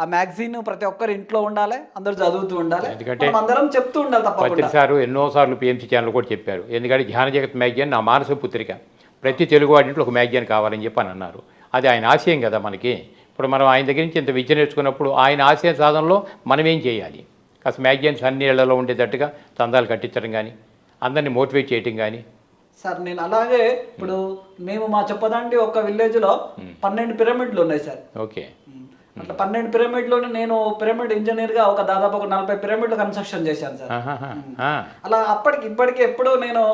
ఆ మ్యాగజైన్ ప్రతి ఒక్కరు ఇంట్లో ఉండాలి, అందరూ చదువుతూ ఉండాలి, ఎందుకంటే అందరం చెప్తూ ఉండాలి. తప్పకుండా సార్ ఎన్నోసార్లు పిఎంసీ ఛానల్ కూడా చెప్పారు, ఎందుకంటే ధ్యాన జగత్ మ్యాగజైన్ నా మానస పుత్రిక, ప్రతి తెలుగువాడింట్లో ఒక మ్యాగజైన్ కావాలని చెప్పి అని అన్నారు. అది ఆయన ఆశయం కదా మనకి. ఇప్పుడు మనం ఆయన దగ్గర నుంచి ఇంత విద్య నేర్చుకున్నప్పుడు ఆయన ఆశయ సాధనలో మనం ఏం చేయాలి? కాస్త మ్యాగజైన్స్ అన్ని ఏళ్లలో ఉండేటట్టుగా తందాలు కట్టించడం కానీ, అందరినీ మోటివేట్ చేయటం కానీ. సార్ నేను అలాగే ఇప్పుడు మేము మా చెప్పదండి ఒక విలేజ్లో 12 పిరమిడ్లు ఉన్నాయి సార్. ఓకే. అట్లా 12 పిరమిడ్లోనే నేను పిరమిడ్ ఇంజనీర్గా దాదాపు ఒక 40 పిరమిడ్లు కన్స్ట్రక్షన్ చేశాను సార్. అలా అప్పటికి ఇప్పటికి ఎప్పుడు నేను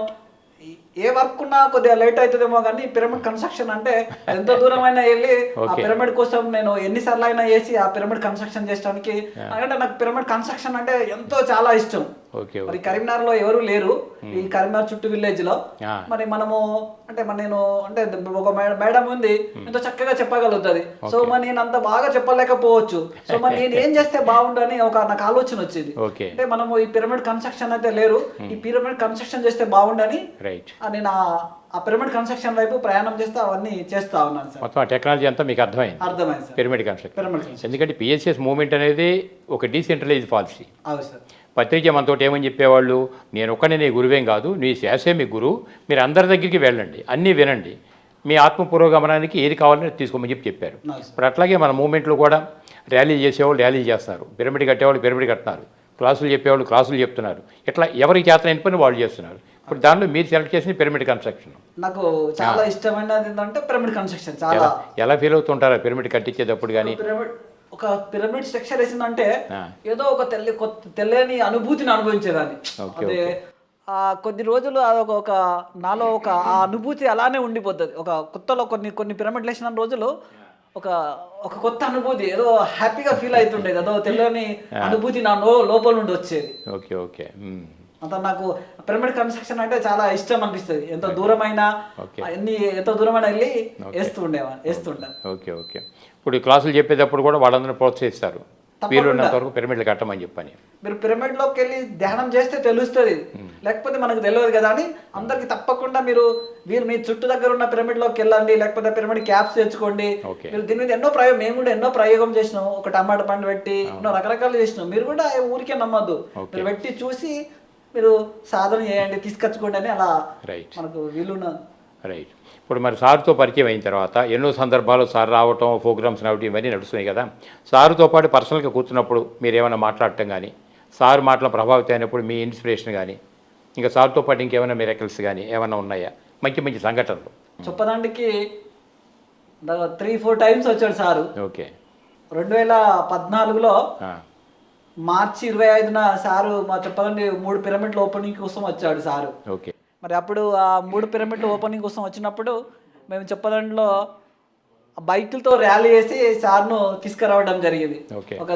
ఏ వర్క్ ఉన్నా కొద్దిగా లేట్ అవుతుందేమో కానీ పిరమిడ్ కన్స్ట్రక్షన్ అంటే ఎంతో దూరం అయినా వెళ్ళి ఆ పిరమిడ్ కోసం నేను ఎన్నిసార్లు అయినా వేసి ఆ పిరమిడ్ కన్స్ట్రక్షన్ చేయడానికి, ఎందుకంటే నాకు పిరమిడ్ కన్స్ట్రక్షన్ అంటే ఎంతో చాలా ఇష్టం. మరి కరీంనగర్ లో ఎవరు లేరు, ఈ కరీంనగర్ చుట్టూ విలేజ్ లో. మరి మనము అంటే నేను అంటే ఒక మేడం ఉంది, ఎంతో చక్కగా చెప్పగలుగుతుంది. సో మరి నేను అంత బాగా చెప్పలేకపోవచ్చు. సో మరి నేను ఏం చేస్తే బాగుండు అని నాకు ఆలోచన వచ్చింది. అంటే మనము ఈ పిరమిడ్ కన్స్ట్రక్షన్ అయితే లేరు, ఈ పిరమిడ్ కన్స్ట్రక్షన్ చేస్తే బాగుండని నేను ఆ పిరమిడ్ కన్స్ట్రక్షన్ వైపు ప్రయాణం చేస్తూ అవన్నీ చేస్తూ ఉన్నాను సార్. మొత్తం ఆ టెక్నాలజీ అంతా మీకు అర్థమైంది అర్థమైంది sir. Pyramid construction. Pyramid construction ఎందుకంటే పిఎస్ఎస్ మూవ్మెంట్ అనేది ఒక డీసెంట్రలైజ్ పాలసీ. అవును సార్. పత్రిక మనతో ఏమని చెప్పేవాళ్ళు, నేను ఒక్కనే నీ గురువేం కాదు, నీ శాసే మీ గురువు, మీరు అందరి దగ్గరికి వెళ్ళండి, అన్నీ వినండి, మీ ఆత్మ పురోగమనానికి ఏది కావాలని తీసుకోమని చెప్పారు. ఇప్పుడు అట్లాగే మన మూమెంట్లో కూడా ర్యాలీ చేసేవాళ్ళు ర్యాలీ చేస్తున్నారు, పిరమిడ్ కట్టేవాళ్ళు పిరమిడ్ కడుతున్నారు, క్లాసులు చెప్పేవాళ్ళు క్లాసులు చెప్తున్నారు, ఇట్లా ఎవరికి చేతనైన పని వాళ్ళు చేస్తున్నారు. ఇప్పుడు దానిలో మీరు సెలెక్ట్ చేసిన పిరమిడ్ కన్స్ట్రక్షన్ నాకు చాలా ఇష్టమైనది ఏంటంటే పిరమిడ్ కన్స్ట్రక్షన్. చాలా ఎలా ఫీల్ అవుతుంటారా పిరమిడ్ కట్టించేటప్పుడు? కానీ ఒక పిరమిడ్ స్ట్రక్చర్ వేసిందంటే ఏదో ఒక తెలియని అనుభూతిని అనుభవించేదాన్ని. అదే కొద్ది రోజులు అదొక ఒక నాలో ఒక ఆ అనుభూతి అలానే ఉండిపోతుంది. ఒక కొత్తలో కొన్ని పిరమిడ్లు వేసిన రోజులు ఒక ఒక కొత్త అనుభూతి, ఏదో హ్యాపీగా ఫీల్ అవుతుండేది, ఏదో తెలియని అనుభూతి నా లోపల నుండి వచ్చేది. Okay okay. అంత నాకు పిరమిడ్ కన్స్ట్రక్షన్ అంటే చాలా ఇష్టం అనిపిస్తుంది. ఎంత దూరమైనా ఎంత దూరమైనా వెళ్ళి వేస్తుంటాను. Okay okay. ఇప్పుడు ఈ క్లాసులు చెప్పేటప్పుడు కూడా వాళ్ళందరూ ప్రోత్సహిస్తారు, వీలున్నంత వరకు పిరమిడ్లు కట్టమని చెప్పని. మీరు పిరమిడ్లోకి వెళ్ళి ధ్యానం చేస్తే తెలుస్తుంది, లేకపోతే మనకు తెలియదు కదా అని అందరికి తప్పకుండా మీరు మీ చుట్టూ దగ్గర ఉన్న పిరమిడ్లోకి వెళ్ళండి, లేకపోతే పిరమిడ్ క్యాప్స్ తెచ్చుకోండి. మీరు దీని మీద మేము కూడా ఎన్నో ప్రయోగం చేసినాం. ఒక టమాటా పండు పెట్టి ఎన్నో రకరకాలు చేసినాం. మీరు కూడా ఊరికే నమ్మద్దు, మీరు పెట్టి చూసి మీరు సాధన చేయండి, తీసుకొచ్చుకోండి అని అలా మనకు వీలున్న. రైట్. ఇప్పుడు మరి సార్తో పరిచయం అయిన తర్వాత ఎన్నో సందర్భాలు సార్ రావటం, ప్రోగ్రామ్స్ రావటం ఇవన్నీ నడుస్తున్నాయి కదా. సార్తో పాటు పర్సనల్గా కూర్చున్నప్పుడు మీరు ఏమైనా మాట్లాడటం కానీ, సార్ మాటల ప్రభావితం అయినప్పుడు మీ ఇన్స్పిరేషన్ కానీ, ఇంకా సార్తో పాటు ఇంకేమైనా మిరాకిల్స్ కానీ ఏమైనా ఉన్నాయా? మంచి మంచి సంఘటనలు చెప్పడానికి 3-4 టైమ్స్ వచ్చాడు సారు. ఓకే. 2014లో మార్చి 25న సారు మా చెప్పదండి 3 పిరమిడ్ల ఓపెనింగ్ కోసం వచ్చాడు సారు. ఓకే. మరి అప్పుడు ఆ 3 పిరమిడ్ల ఓపెనింగ్ కోసం వచ్చినప్పుడు మేము చెప్పదండిలో బైకులతో ర్యాలీ చేసి సార్ను తీసుకురావడం జరిగింది. ఒక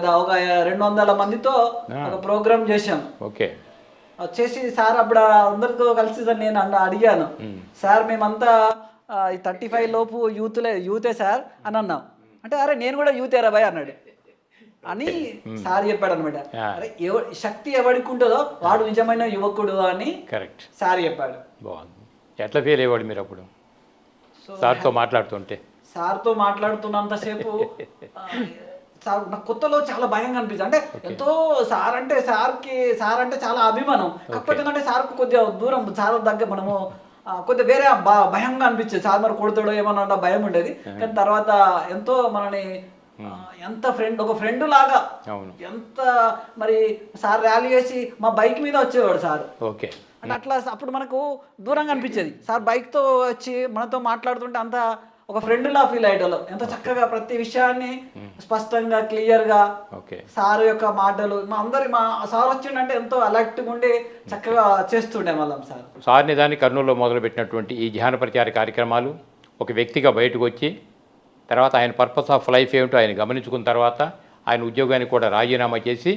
200 మందితో ఒక ప్రోగ్రామ్ చేశాం. ఓకే. వచ్చేసి సార్ అప్పుడు అందరితో కలిసి నేను అడిగాను, సార్ మేమంతా 35 లోపు యూతే సార్ అని అన్నాం. అంటే అరే నేను కూడా యూతేరా బాయ్ అన్నాడు అని సార్ చెప్పాడు అనమాట. అరే శక్తి ఎవరికి ఉంటుందో వాడు నిజమైన యువకుడు అని కరెక్ట్ సార్ చెప్పాడు. బాగుంది. ఎట్లా ఫీల్ అయ్యేవాడు మీరు అప్పుడు సార్తో మాట్లాడుతుంటే? సార్తో మాట్లాడుతున్నంతసేపు నాకు కొత్తలో చాలా భయంగా అనిపించింది. అంటే ఎంతో సార్ అంటే చాలా అభిమానం. కాకపోతే ఏంటంటే సార్కు కొద్దిగా దూరం, చాలా దగ్గర మనము కొద్దిగా వేరే భయంగా అనిపించేది. సార్ మరి కొడతాడో ఏమన్నా భయం ఉండేది. కానీ తర్వాత ఎంతో మనని ఎంత ఒక ఫ్రెండ్ లాగా ఎంత మరి సార్ ర్యాలీ చేసి మా బైక్ మీద వచ్చేవాడు సార్. ఓకే. అంటే అట్లా అప్పుడు మనకు దూరంగా అనిపించేది. సార్ బైక్తో వచ్చి మనతో మాట్లాడుతుంటే అంత ఒక ఫ్రెండ్ లా ఫీల్ అయ్యేటోళ్ళం. ఎంత చక్కగా ప్రతి విషయాన్ని స్పష్టంగా క్లియర్గా సార్ యొక్క మాటలు మా సార్ వచ్చిండంటే ఎంతో అలర్ట్గా ఉండి చక్కగా చేస్తుండే వాళ్ళం సార్. సార్ నిదాన్ని కర్నూలులో మొదలుపెట్టినటువంటి ఈ ధ్యాన ప్రచార కార్యక్రమాలు ఒక వ్యక్తిగా బయటకు వచ్చి తర్వాత ఆయన పర్పస్ ఆఫ్ లైఫ్ ఏమిటో ఆయన గమనించుకున్న తర్వాత ఆయన ఉద్యోగానికి కూడా రాజీనామా చేసి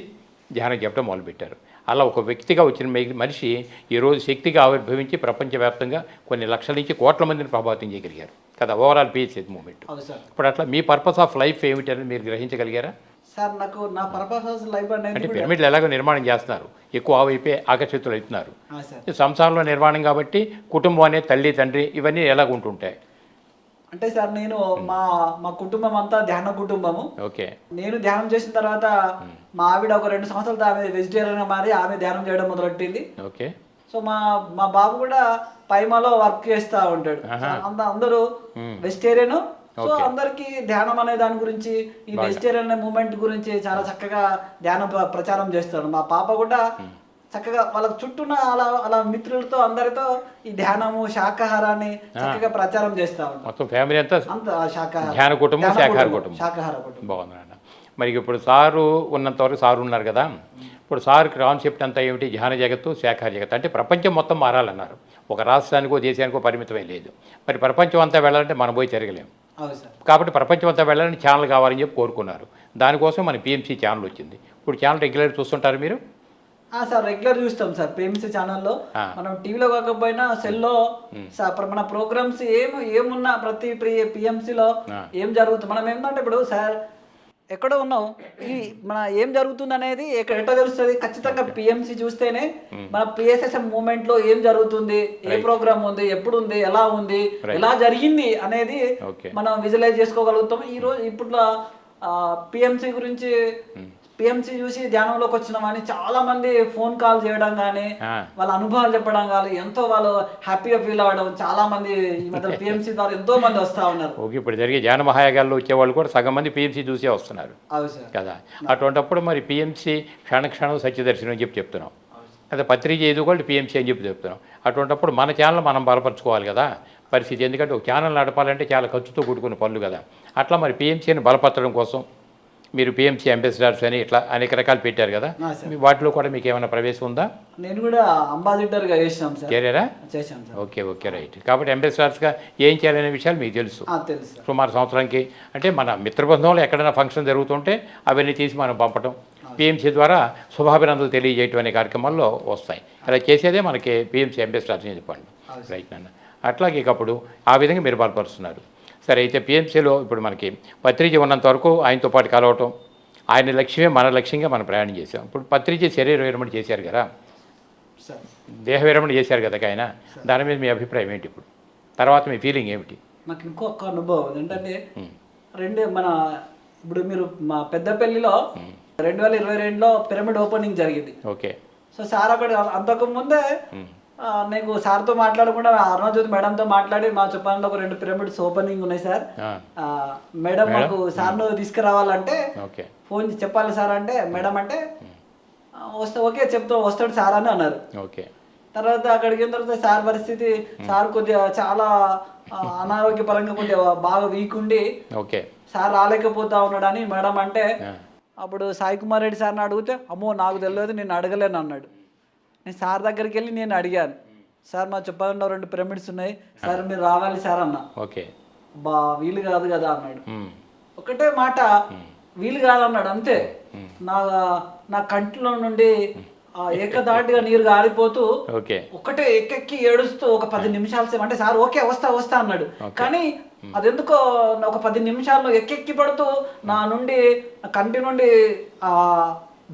ధ్యానం చెప్పడం మొదలుపెట్టారు. అలా ఒక వ్యక్తిగా వచ్చిన మనిషి ఈరోజు శక్తిగా ఆవిర్భవించి ప్రపంచవ్యాప్తంగా కొన్ని లక్షల నుంచి కోట్ల మందిని ప్రభావితం చేయగలిగారు కదా, ఓవరాల్ పిఎస్ఎస్ మూవ్మెంట్. ఇప్పుడు అట్లా మీ పర్పస్ ఆఫ్ లైఫ్ ఏమిటి అనేది మీరు గ్రహించగలిగారా? సార్ నాకు నా పర్పస్ ఆఫ్ లైఫ్ అంటే పిరమిడ్లు ఎలాగో నిర్మాణం చేస్తున్నారు, ఎక్కువ ఆవైపే ఆకర్షితులు అవుతున్నారు. సంసారంలో నిర్మాణం కాబట్టి కుటుంబం అనే తల్లి తండ్రి ఇవన్నీ ఎలాగ ఉంటుంటాయి అంటే సార్ నేను మా కుటుంబం అంతా ధ్యాన కుటుంబము. ఓకే. నేను ధ్యానం చేసిన తర్వాత మా ఆవిడ ఒక 2 సంవత్సరాలతో ఆమె వెజిటేరియన్గా మారి ఆమె ధ్యానం చేయడం మొదలెట్టింది. ఓకే. సో మా బాబు కూడా పైమాలో వర్క్ చేస్తూ ఉంటాడు. అందరూ వెజిటేరియన్. సో అందరికి ధ్యానం అనే దాని గురించి, ఈ వెజిటేరియన్ మూమెంట్ గురించి చాలా చక్కగా ధ్యానం ప్రచారం చేస్తాడు. మా పాప కూడా చక్కగా వాళ్ళ చుట్టూన అలా మిత్రులతో అందరితో ఈ ధ్యానము శాకాహారాన్ని చక్కగా ప్రచారం చేస్తా ఉంటాం. ఫ్యామిలీ అంతా శాకాహార కుటుంబం. బాగుంది. మరి ఇప్పుడు సారు ఉన్నంత వరకు సారు ఉన్నారు కదా, ఇప్పుడు సార్ కాన్సెప్ట్ అంతా ఏమిటి? ధ్యాన జగత్తు, శాకాహార జగత్తు. అంటే ప్రపంచం మొత్తం మారాలన్నారు. ఒక రాష్ట్రానికో దేశానికో పరిమితమే లేదు. మరి ప్రపంచం అంతా వెళ్ళాలంటే మనం పోయి తిరగలేము. కాబట్టి ప్రపంచం అంతా వెళ్ళాలని ఛానల్ కావాలని చెప్పి కోరుకున్నారు. దానికోసం మన పిఎంసి ఛానల్ వచ్చింది. ఇప్పుడు ఛానల్ రెగ్యులర్ చూస్తుంటారు మీరు? సార్ రెగ్యులర్ చూస్తాం సార్ పిఎంసి ఛానల్లో. మనం టీవీలో కాకపోయినా సెల్లో మన ప్రోగ్రామ్స్ ఏమున్నా ప్రతి పిఎంసిలో ఏం జరుగుతుంది. మనం ఏంటంటే ఇప్పుడు సార్ ఎక్కడో ఉన్నావు ఈ మన ఏం జరుగుతుంది అనేది ఎట్లా తెలుస్తుంది? ఖచ్చితంగా పిఎంసి చూస్తేనే మన పిఎస్ఎస్ఎం మూమెంట్ లో ఏం జరుగుతుంది, ఏ ప్రోగ్రామ్ ఉంది, ఎప్పుడు ఉంది, ఎలా ఉంది, ఎలా జరిగింది అనేది మనం విజువలైజ్ చేసుకోగలుగుతాం. ఈ రోజు ఇప్పుడు పిఎంసి గురించి పిఎంసి చూసి ధ్యానంలోకి వచ్చిన వాడిని చాలా మంది ఫోన్ కాల్ చేయడం కానీ వాళ్ళ అనుభవాలు చెప్పడం కానీ ఎంతో వాళ్ళు హ్యాపీగా ఫీల్ అవ్వడం చాలా మంది ఈ మధ్య పిఎంసి ద్వారా ఎంతో మంది వస్తూ ఉన్నారు. ఓకే, ఇప్పుడు జరిగే ధ్యాన మహాయాగాల్లో వచ్చేవాళ్ళు కూడా సగం మంది పిఎంసి చూసే వస్తున్నారు కదా. అటువంటిప్పుడు మరి పిఎంసి క్షణక్షణం సత్యదర్శనం అని చెప్పి చెప్తున్నాం, అదే పత్రిక ఎదుగుకోండి పిఎంసి అని చెప్పి చెప్తున్నాం. అటువంటిప్పుడు మన ఛానల్ మనం బలపరచుకోవాలి కదా పరిస్థితి. ఎందుకంటే ఒక ఛానల్ నడపాలంటే చాలా ఖర్చుతో కూడుకున్న పనులు కదా. అట్లా మరి పిఎంసీని బలపరచడం కోసం మీరు పిఎంసీ అంబాసిడర్స్ అని ఇట్లా అనేక రకాలు పెట్టారు కదా, వాటిలో కూడా మీకు ఏమైనా ప్రవేశం ఉందా? నేను కూడా అంబాసిడర్గా చేసాం సార్. చేరారా? చేశాం సార్. Okay okay right. కాబట్టి అంబాసిడర్స్గా ఏం చేయాలనే విషయాలు మీకు తెలుసు. సుమారు సంవత్సరానికి అంటే మన మిత్రబృందంలో ఎక్కడైనా ఫంక్షన్ జరుగుతుంటే అవన్నీ తీసి మనం పంపడం, పిఎంసీ ద్వారా శుభాభినందనలు తెలియజేయటం అనే కార్యక్రమాల్లో వస్తాయి. అలా చేసేదే మనకి పిఎంసీ అంబాసిడర్స్ అని చెప్పండి. రైట్ నాన్న. అట్లాగే అప్పుడు ఆ విధంగా మీరు బలపరుస్తున్నారు. సరే, అయితే పిఎంసీలో ఇప్పుడు మనకి పత్రిజీ ఉన్నంత వరకు ఆయనతో పాటు కలవటం, ఆయన లక్ష్యమే మన లక్ష్యంగా మనం ప్రయాణం చేసాం. ఇప్పుడు పత్రిజీ శరీర విరమణ చేశారు కదా, దేహ విరమణ చేశారు కదా ఆయన, దాని మీద మీ అభిప్రాయం ఏంటి? ఇప్పుడు తర్వాత మీ ఫీలింగ్ ఏమిటి? నాకు ఇంకొక అనుభవం ఏంటంటే ఇప్పుడు మీరు మా పెద్దపల్లిలో 2022లో పిరమిడ్ ఓపెనింగ్ జరిగింది. ఓకే. సో సార్ అక్కడ అంతకు ముందే నీకు సార్తో మాట్లాడకుండా అరుణజ్యోతి మేడంతో మాట్లాడి మా చెప్పాలంటే ఒక 2 పిరమిడ్స్ ఓపెనింగ్ ఉన్నాయి సార్, మేడం మాకు సార్ను తీసుకురావాలంటే ఫోన్ చెప్పాలి సార్ అంటే మేడం అంటే వస్తే ఓకే వస్తాడు సార్ అని అన్నారు. ఓకే. తర్వాత అక్కడికి వెళ్ళిన తర్వాత సార్ పరిస్థితి సార్ కొద్దిగా చాలా అనారోగ్యపరంగా కొద్దిగా బాగా వీక్ ఉండి సార్ రాలేకపోతా ఉన్నాడని మేడం అంటే అప్పుడు సాయి కుమార్ రెడ్డి సార్ని అడిగితే అమ్మో నాకు తెలియదు నేను అడగలేను అన్నాడు. నేను సార్ దగ్గరికి వెళ్ళి నేను అడిగాను, సార్ మా చెప్పాలంటే 2 పిరమిడ్స్ ఉన్నాయి సార్ మీరు రావాలి సార్ అన్న. ఓకే. వీలు కాదు కదా అన్నాడు. ఒకటే మాట వీలు కాదన్నాడు అంతే. నా కంటిలో నుండి ఏకదాటిగా నీరు గారిపోతూ ఒకటే ఎక్కెక్కి ఏడుస్తూ ఒక 10 నిమిషాల సేపు అంటే సార్ ఓకే వస్తా అన్నాడు. కానీ అదెందుకో ఒక 10 నిమిషాల్లో ఎక్కెక్కి పడుతూ నా నుండి కంటి నుండి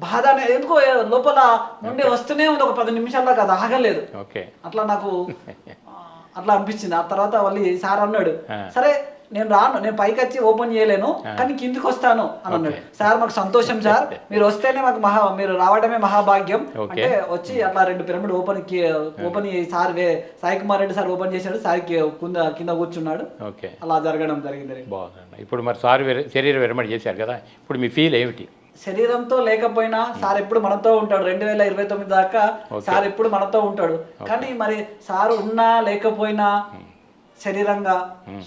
బాధ అనేది ఎందుకో లోపల నుండి వస్తూనే ఉంది. ఒక 10 నిమిషాల్లో అది ఆగలేదు. అట్లా నాకు అట్లా అనిపించింది. ఆ తర్వాత మళ్ళీ సార్ అన్నాడు, సరే నేను రాను, నేను పైకి వచ్చి ఓపెన్ చేయలేను కానీ కిందికి వస్తాను అని అన్నాడు. సార్ మాకు సంతోషం సార్, మీరు వస్తేనే మాకు మీరు రావడమే మహాభాగ్యం అంటే వచ్చి అట్లా 2 pyramid open sir Sai Kumar Reddy sir open చేశాడు, సార్ కింద కూర్చున్నాడు. అలా జరగడం జరిగింది. బాగుంది. ఇప్పుడు మరి సార్ శరీర విరమణ చేశారు కదా, ఇప్పుడు మీ ఫీల్ ఏమిటి? శరీరంతో లేకపోయినా సార్ ఎప్పుడు మనతో ఉంటాడు. 2029 దాకా సార్ ఎప్పుడు మనతో ఉంటాడు. కానీ మరి సార్ ఉన్నా లేకపోయినా శరీరంగా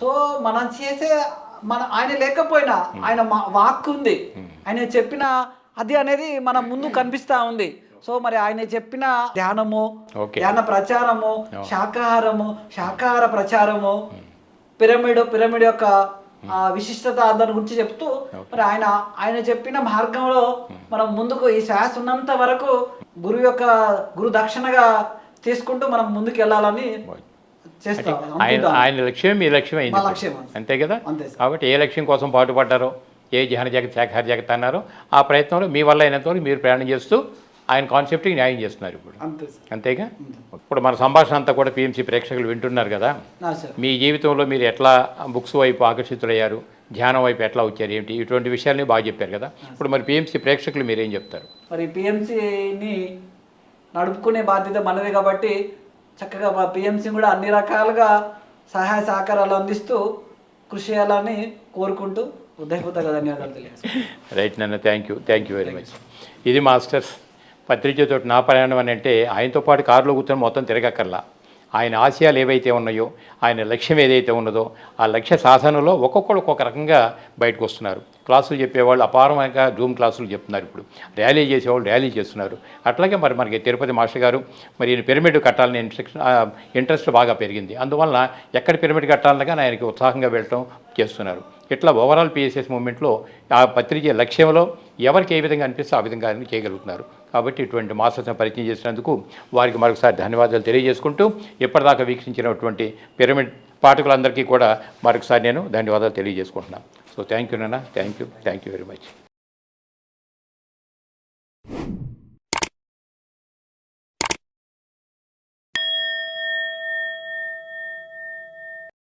సో మనం చేసే ఆయన లేకపోయినా ఆయన వాక్ ఉంది, ఆయన చెప్పిన అది అనేది మన ముందు కనిపిస్తా ఉంది. సో మరి ఆయన చెప్పిన ధ్యాన ప్రచారము, శాకాహార ప్రచారము, పిరమిడ్ యొక్క విశిష్టత దాని గురించి చెప్తూ మరి ఆయన చెప్పిన మార్గంలో మనం ముందుకు ఈ శ్వాస ఉన్నంత వరకు గురు దక్షిణగా తీసుకుంటూ మనం ముందుకు వెళ్ళాలని ఆయన లక్ష్యం మీ లక్ష్యం అయింది అంతే కదా. కాబట్టి ఏ లక్ష్యం కోసం పాటుపడ్డారో, ఏ ధ్యాన జగత్ శాఖాహార జగత్ అన్నారో ఆ ప్రయత్నంలో మీ వల్ల అయినంతవరకు మీరు ప్రయాణం చేస్తూ ఆయన కాన్సెప్ట్కి న్యాయం చేస్తున్నారు ఇప్పుడు, అంతేగా. ఇప్పుడు మన సంభాషణ అంతా కూడా పిఎంసీ ప్రేక్షకులు వింటున్నారు కదా, మీ జీవితంలో మీరు ఎట్లా బుక్స్ వైపు ఆకర్షితులయ్యారు, ధ్యానం వైపు ఎట్లా వచ్చారు ఏమిటి, ఇటువంటి విషయాల్ని బాగా చెప్పారు కదా. ఇప్పుడు మరి పిఎంసీ ప్రేక్షకులు మీరేం చెప్తారు? మరి పిఎంసీని నడుపుకునే బాధ్యత మనదే కాబట్టి చక్కగా మా పిఎంసీ కూడా అన్ని రకాలుగా సహాయ సహకారాలు అందిస్తూ కృషి చేయాలని కోరుకుంటూ హృదయపూర్వక ధన్యవాదాలు తెలియజేస్తాను. రైట్ నాన్న, థ్యాంక్ యూ వెరీ మచ్. ఇది మాస్టర్స్ పత్రికతో నా ప్రయాణం అని అంటే ఆయనతో పాటు కారులో కూర్చొని మొత్తం తిరగక్కర్లా, ఆయన ఆశయాలు ఏవైతే ఉన్నాయో, ఆయన లక్ష్యం ఏదైతే ఉన్నదో ఆ లక్ష్య సాధనలో ఒక్కొక్కరు ఒక్కొక్క రకంగా బయటకు వస్తున్నారు. క్లాసులు చెప్పేవాళ్ళు అపారమైన జూమ్ క్లాసులు చెప్తున్నారు, ఇప్పుడు ర్యాలీ చేసేవాళ్ళు ర్యాలీ చేస్తున్నారు. అట్లాగే మరి మనకి తిరుపతి మాస్టర్ గారు మరి ఈయన పిరమిడ్ కట్టాలని ఇంట్రెస్ట్ బాగా పెరిగింది, అందువల్ల ఎక్కడ పిరమిడ్ కట్టాలన్నా కానీ ఆయనకి ఉత్సాహంగా వెళ్ళటం చేస్తున్నారు. ఇట్లా ఓవరాల్ పిఎస్ఎస్ మూవ్మెంట్లో ఆ పత్రిక లక్ష్యంలో ఎవరికి ఏ విధంగా అనిపిస్తే ఆ విధంగా చేయగలుగుతున్నారు. కాబట్టి ఇటువంటి మాస్టర్స్ని పరిచయం చేసినందుకు వారికి మరొకసారి ధన్యవాదాలు తెలియజేసుకుంటూ ఇప్పటిదాకా వీక్షించినటువంటి పిరమిడ్ పాఠకులందరికీ కూడా మరొకసారి నేను ధన్యవాదాలు తెలియజేసుకుంటున్నాను. సో థ్యాంక్ యూ నాన్న, థ్యాంక్ యూ వెరీ మచ్.